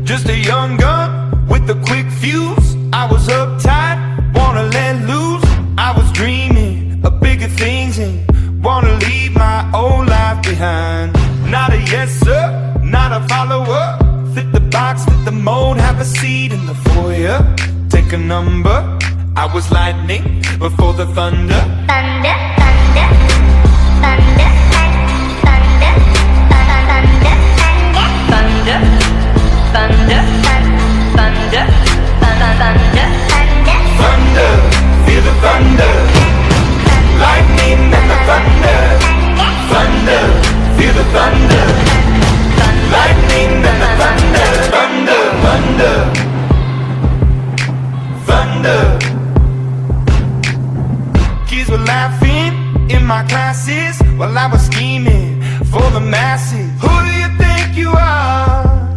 Just a young gun with a quick fuse. I was uptight, wanna let loose. I was dreaming of bigger things and wanna leave my old life behind. Not a yes sir, not a follower. Fit the box, fit the mold, have a seat in the foyer. Take a number. I was lightning before the thunder. Thunder, thunder, thunder, thunder, thunder, thunder, thunder, thunder, thunder, Thunder, feel the thunder. Lightning and the thunder. Thunder, feel the thunder. Lightning and the thunder. Thunder, thunder, thunder. Kids were laughing in my classes while I was scheming for the masses. Who do you think you are?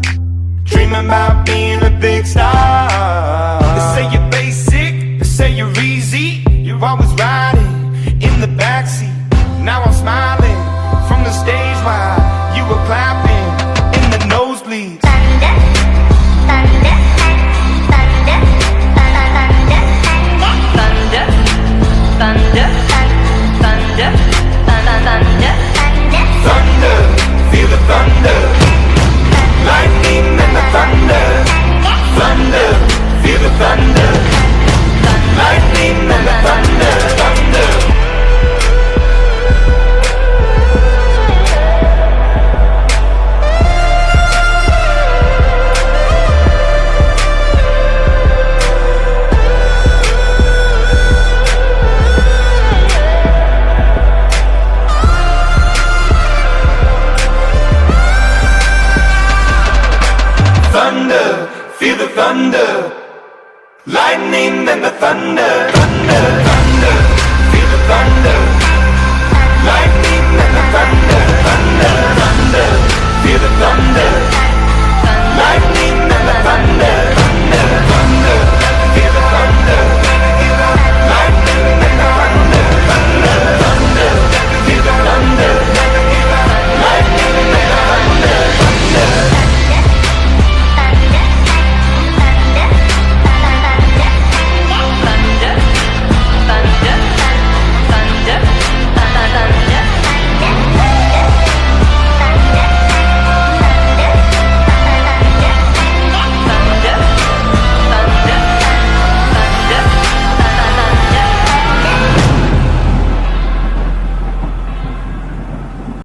Dreaming about being a big star. They say you're basic, they say you're easy. You're always riding in the backseat. Now I'm smiling from the stage while you were clapping in the nosebleeds. thunder, thunder, thunder, thunder, thunder, thunder, thunder, thunder, Thunder, feel the thunder. Lightning and the thunder. Thunder, feel the thunder. Lightning and the thunder. Thunder. Thunder, feel the thunder. Lightning and the thunder. Thunder, thunder, feel the thunder. Lightning and the thunder. Thunder, thunder, feel the thunder.